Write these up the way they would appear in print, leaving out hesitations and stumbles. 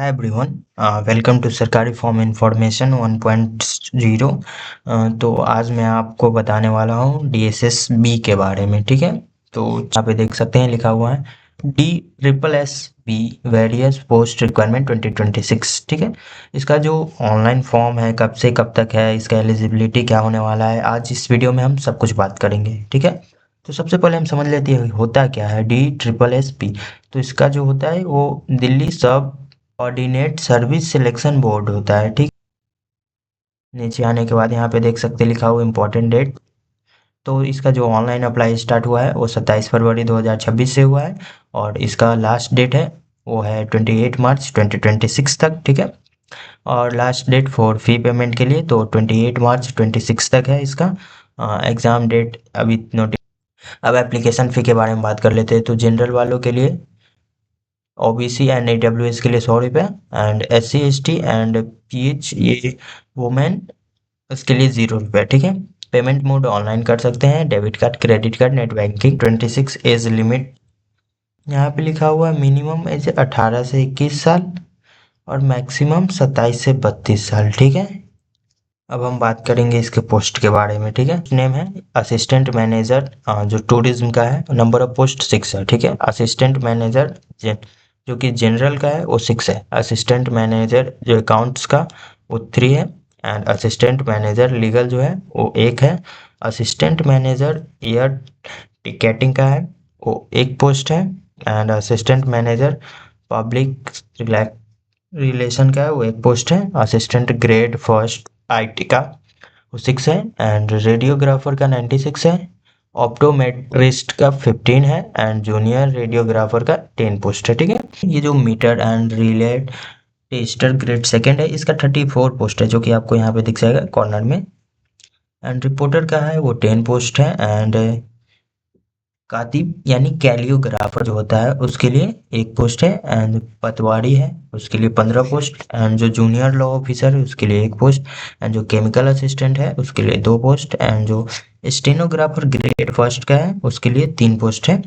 Hi everyone, welcome to सरकारी form information 1.0। तो आज मैं आपको बताने वाला हूँ डीएसएस बी के बारे में। ठीक है, तो यहाँ पे देख सकते हैं लिखा हुआ है DSSB वेरियस पोस्ट रिक्वायरमेंट 2026। ठीक है, इसका जो ऑनलाइन फॉर्म है कब से कब तक है, इसका एलिजिबिलिटी क्या होने वाला है, आज इस वीडियो में हम सब कुछ बात करेंगे। ठीक है, तो सबसे पहले हम समझ लेते हैं होता क्या है DSSB। तो इसका जो होता है वो दिल्ली सब ऑर्डिनेट सर्विस सिलेक्शन बोर्ड होता है। ठीक, नीचे आने के बाद यहाँ पे देख सकते लिखा हुआ इम्पोर्टेंट डेट। तो इसका जो ऑनलाइन अप्लाई स्टार्ट हुआ है वो 27 फरवरी 2026 से हुआ है, और इसका लास्ट डेट है वो है 28 मार्च 2026 तक। ठीक है, और last date for fee payment के लिए तो 28 मार्च 26 तक है इसका। एग्ज़ाम डेट अभी नोटिस। अब एप्लीकेशन फ़ी के बारे में बात कर लेते हैं। तो जनरल वालों के लिए, ओबीसी एंड ईडब्ल्यूएस के लिए 100 रुपये, and SC ST and PH ये वुमेन उसके लिए 0 रुपये। ठीक है, पेमेंट मोड ऑनलाइन कर सकते हैं, debit card, credit card, net banking. 26 age limit यहाँ पे लिखा हुआ है, मिनिमम एज 18 से 21 साल और मैक्सिमम 27 से 32 साल। ठीक है, अब हम बात करेंगे इसके पोस्ट के बारे में। ठीक है, नेम है असिस्टेंट मैनेजर, जो टूरिज्म का है। नंबर ऑफ पोस्ट 6 है। ठीक है, असिस्टेंट मैनेजर जो कि जनरल का है वो 6 है। असिस्टेंट मैनेजर जो अकाउंट्स का वो 3 है, एंड असिस्टेंट मैनेजर लीगल जो है वो 1 है। असिस्टेंट मैनेजर एयर टिकेटिंग का है वो 1 पोस्ट है, and assistant manager public relation का है वो 1 पोस्ट है। असिस्टेंट ग्रेड फर्स्ट IT का वो 6 है, एंड रेडियोग्राफर का 96 है। ऑप्टोमेट्रिस्ट का 15 है, एंड जूनियर रेडियोग्राफर का 10 पोस्ट है। ठीक है, ये जो meter and relay tester grade second है इसका 34 पोस्ट है, जो कि आपको यहाँ पे दिख जाएगा कॉर्नर में। एंड रिपोर्टर का है वो 10 पोस्ट है, एंड कातिब यानी कैलियोग्राफर जो होता है उसके लिए 1 पोस्ट है, एंड पतवारी है उसके लिए 15 पोस्ट, एंड जो जूनियर लॉ ऑफिसर है उसके लिए 1 पोस्ट, एंड जो केमिकल असिस्टेंट है उसके लिए 2 पोस्ट, एंड जो स्टेनोग्राफर ग्रेड फर्स्ट का है उसके लिए 3 पोस्ट है।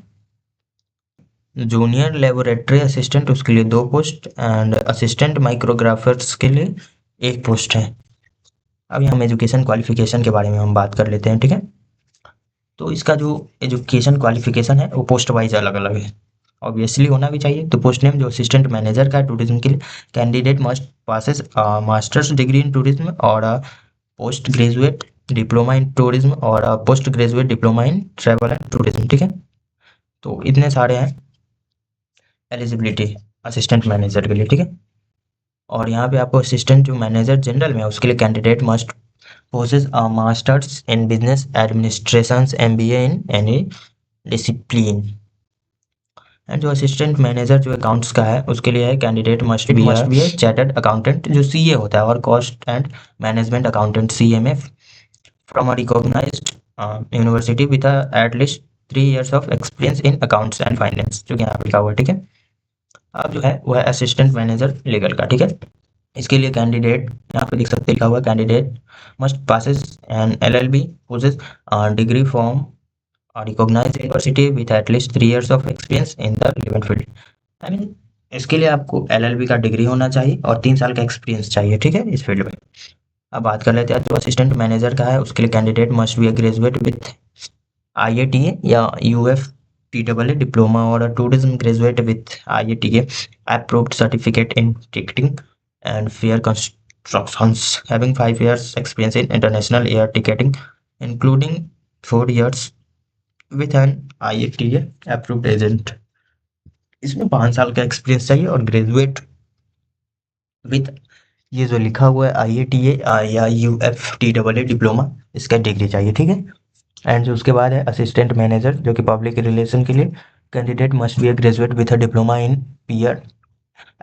जूनियर लेबोरेटरी असिस्टेंट उसके लिए 2 पोस्ट, एंड असिस्टेंट माइक्रोग्राफर्स के लिए 1 पोस्ट है। अब हम एजुकेशन क्वालिफिकेशन के बारे में हम बात कर लेते हैं। ठीक है, तो इसका जो एजुकेशन क्वालिफिकेशन है वो पोस्ट वाइज अलग अलग है, ऑब्वियसली होना भी चाहिए। तो पोस्ट नेम जो असिस्टेंट मैनेजर का है टूरिज्म के लिए, candidate must passes masters degree in tourism और post graduate diploma in tourism और post graduate diploma in travel and tourism. ठीक है, तो इतने सारे हैं एलिजिबिलिटी असिस्टेंट मैनेजर के लिए। ठीक है, और यहाँ पे आपको असिस्टेंट जो मैनेजर जनरल में है उसके लिए candidate must possess a master's in business administration MBA in any discipline। And जो असिस्टेंट मैनेजर जो अकाउंट्स का है उसके लिए है candidate must be a chartered accountant जो CA होता है, और cost and management accountant CMA from a recognised university with at least 3 years of experience in accounts and finance, जो कि यहाँ पे लिखा हुआ है। ठीक है, अब जो है वो है असिस्टेंट मैनेजर लीगल का। ठीक है, इसके लिए कैंडिडेट यहाँ पे देख सकते लिखा हुआ है, candidate must passes an LLB possess degree from recognised university with at least 3 years of experience in the relevant field. I mean इसके लिए आपको LLB का डिग्री होना चाहिए और 3 साल का एक्सपीरियंस चाहिए। ठीक है, इस फील्ड में। अब बात कर लेते हैं जो असिस्टेंट मैनेजर का है उसके लिए candidate must be a graduate with IATA या UFTAA डिप्लोमा, और tourism graduate with IATA approved certificate in ticketing and fair constructions, having 5 years experience in international air ticketing, including 4 years with an IATA approved agent। इसमें 5 साल का experience चाहिए, और graduate with ये जो लिखा हुआ है IATA या UFTAA डिप्लोमा, इसका डिग्री चाहिए। ठीक है, एंड जो उसके बाद है असिस्टेंट मैनेजर जो कि पब्लिक रिलेशन के लिए, candidate must be a graduate with a diploma in PR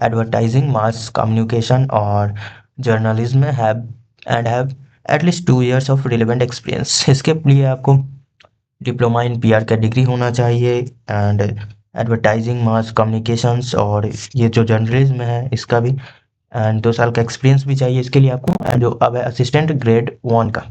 advertising mass communication और journalism have at least 2 years of relevant experience. इसके लिए आपको डिप्लोमा इन PR का डिग्री होना चाहिए, एंड एडवर्टाइजिंग मास कम्युनिकेशंस और ये जो जर्नलिज्म है इसका भी, एंड 2 साल का एक्सपीरियंस भी चाहिए इसके लिए आपको। एंड जो अब है असिस्टेंट ग्रेड 1 का,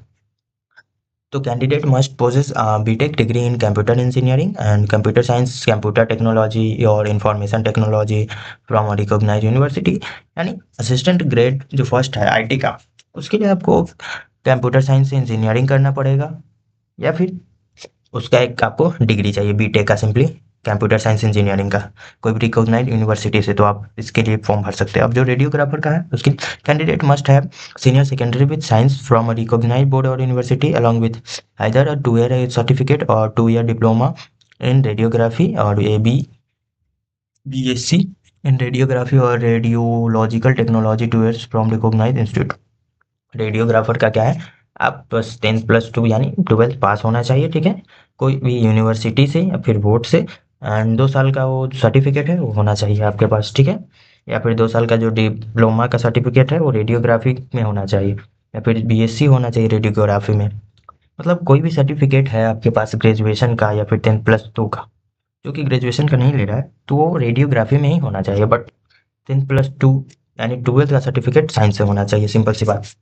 तो candidate must possess BTech degree in computer engineering and computer science, computer technology और information technology from a recognised university. यानी असिस्टेंट ग्रेड जो फर्स्ट है आईटी का, उसके लिए आपको कंप्यूटर साइंस से इंजीनियरिंग करना पड़ेगा, या फिर उसका एक आपको डिग्री चाहिए बीटेक का, सिंपली कंप्यूटर साइंस इंजीनियरिंग का, कोई भी रिकॉग्नाइज्ड यूनिवर्सिटी से, तो आप इसके लिए फॉर्म भर सकते हैं। अब जो रेडियोग्राफर का है, उसकी candidate must have senior secondary with science from a recognised board और university along with either a 2 year certificate और 2 ईयर डिप्लोमा इन रेडियोग्राफी और ए बीएससी इन रेडियोग्राफी और radiological technology 2 years from recognised institute. Radiographer का क्या है, आप बस 10+2 यानी 12th पास होना चाहिए, ठीक है, कोई भी यूनिवर्सिटी से या फिर बोर्ड से, एंड 2 साल का वो सर्टिफिकेट है वो होना चाहिए आपके पास, ठीक है, या फिर 2 साल का जो डिप्लोमा का सर्टिफिकेट है वो रेडियोग्राफी में होना चाहिए, या फिर बीएससी होना चाहिए रेडियोग्राफी में। मतलब कोई भी सर्टिफिकेट है आपके पास ग्रेजुएशन का या फिर 10+2 का, जो कि ग्रेजुएशन का नहीं ले रहा है तो वो रेडियोग्राफी में ही होना चाहिए, बट 10+2 यानी 12th का सर्टिफिकेट साइंस से होना चाहिए, सिंपल सी बात।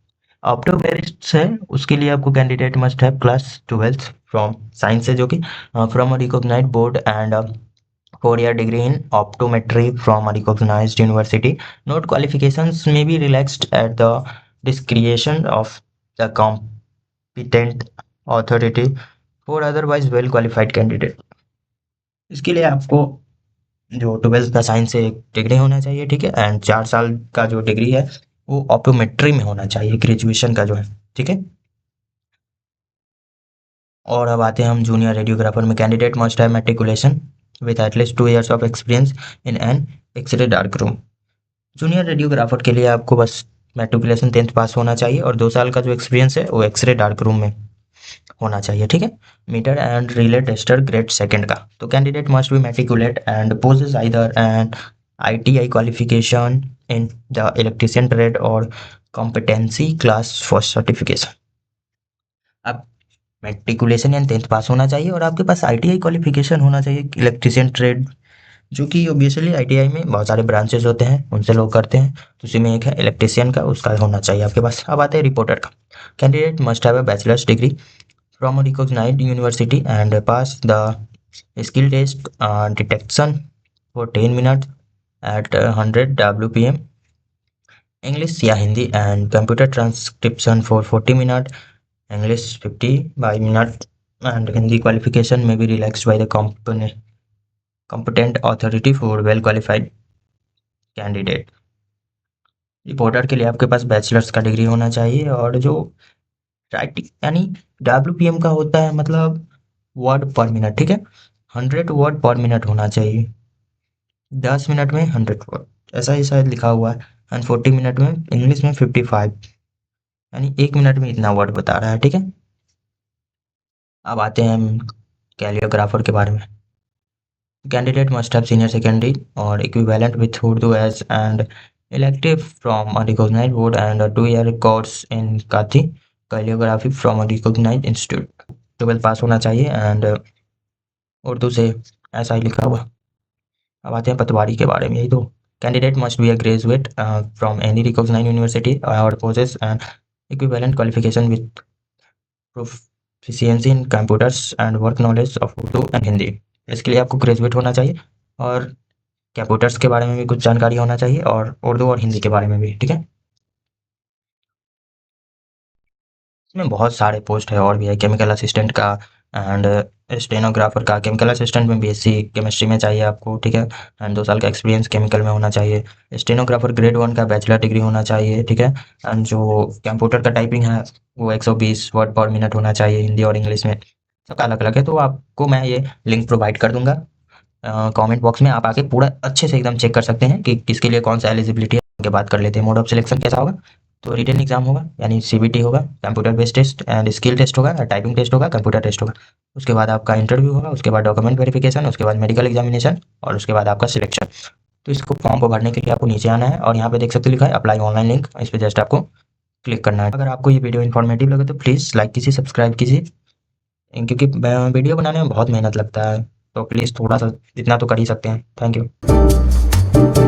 ऑप्टोमेट्रिस्ट है, उसके लिए आपको candidate must have class 12th from science से, जो कि from a recognised board and 4 year degree in optometry from a recognised university. Note qualifications may be relaxed at the discretion of the competent authority for otherwise well qualified candidate. इसके लिए आपको जो 12th का science से एक degree होना चाहिए, ठीक है, एंड 4 साल का जो डिग्री है वो ऑप्टोमेट्री में होना चाहिए, ग्रेजुएशन का जो है, ठीक है। और अब आते हैं हम जूनियर रेडियोग्राफर में। Candidate must have matriculation with at least 2 years of experience in an x ray dark room. Junior radiographer के लिए आपको बस मैट्रिकुलेशन 10th पास होना चाहिए और 2 साल का जो एक्सपीरियंस है वो एक्सरे डार्क रूम में होना चाहिए, ठीक है। Meter and relay tester grade second का, तो candidate must be matriculate and possess either and ITI qualification in the electrician trade और कॉम्पिटेंसी क्लास फर्स्ट सर्टिफिकेशन। आप मैट्रिकुलेशन यानी 10th पास होना चाहिए और आपके पास आईटीआई क्वालिफिकेशन होना चाहिए इलेक्ट्रिशियन ट्रेड, जो कि ऑब्वियसली आईटीआई में बहुत सारे ब्रांचेस होते हैं, उनसे लोग करते हैं, तो उसी में एक है इलेक्ट्रिशियन का, उसका होना चाहिए आपके पास। अब आते हैं रिपोर्टर का। Candidate must have a bachelors degree from a recognized university and pass the skill test detection for 10 minutes at 100 WPM English या Hindi and computer transcription for 40 minutes English 50 by minute and Hindi qualification may be relaxed by the competent authority for well qualified candidate। Reporter के लिए आपके पास bachelors का degree होना चाहिए और जो writing यानी WPM का होता है मतलब वर्ड पर मिनट, ठीक है, 100 वर्ड पर मिनट होना चाहिए, 10 मिनट में 100 वर्ड, ऐसा ही शायद लिखा हुआ है, एंड 40 मिनट में इंग्लिश में 55, यानी 1 मिनट में इतना वर्ड बता रहा है, ठीक है। अब आते हैं हम कैलियोग्राफर के बारे में। Candidate must have senior secondary और equivalent with Urdu as and elective from a recognised board and 2 year course in काथी calligraphy from a recognised institute. 12th pass होना चाहिए एंड उर्दू से, ऐसा ही लिखा हुआ। अब आते हैं पतवारी के बारे में, यही तो। Candidate must be a graduate from any recognised university और possess and equivalent qualification with proficiency in computers and work knowledge of Urdu and Hindi. इसके लिए आपको ग्रेजुएट होना चाहिए और कंप्यूटर्स के बारे में भी कुछ जानकारी होना चाहिए और उर्दू और हिंदी के बारे में भी, ठीक है। इसमें बहुत सारे पोस्ट है और भी है, केमिकल असिस्टेंट का एंड स्टेनोग्राफर का। केमिकल असिस्टेंट में बीएससी केमिस्ट्री में चाहिए आपको, ठीक है, एंड 2 साल का एक्सपीरियंस केमिकल में होना चाहिए। स्टेनोग्राफर ग्रेड 1 का बैचलर डिग्री होना चाहिए, ठीक है, एंड जो कंप्यूटर का टाइपिंग है वो 120 वर्ड पर मिनट होना चाहिए हिंदी और इंग्लिश में, सबका अलग अलग है, तो आपको मैं ये लिंक प्रोवाइड कर दूंगा कमेंट बॉक्स में, आप आके पूरा अच्छे से एकदम चेक कर सकते हैं कि किसके लिए कौन सा एलिजिबिलिटी है। उनके बात कर लेते हैं मोड ऑफ सिलेक्शन कैसा होगा। तो रिटन एग्जाम होगा यानी सीबीटी होगा, computer based test and skill test होगा, टाइपिंग टेस्ट होगा, कंप्यूटर टेस्ट होगा, उसके बाद आपका इंटरव्यू होगा, उसके बाद डॉक्यूमेंट वेरिफिकेशन, उसके बाद मेडिकल एग्जामिनेशन और उसके बाद आपका सिलेक्शन। तो इसको फॉर्म को भरने के लिए आपको नीचे आना है और यहाँ पे देख सकते हो लिखा है अप्लाई ऑनलाइन लिंक, इस पर जस्ट आपको क्लिक करना है। अगर आपको ये वीडियो इन्फॉर्मेटिव लगे तो प्लीज़ लाइक कीजिए, सब्सक्राइब कीजिए, क्योंकि वीडियो बनाने में बहुत मेहनत लगता है, तो प्लीज़ थोड़ा सा इतना तो कर ही सकते हैं। Thank you.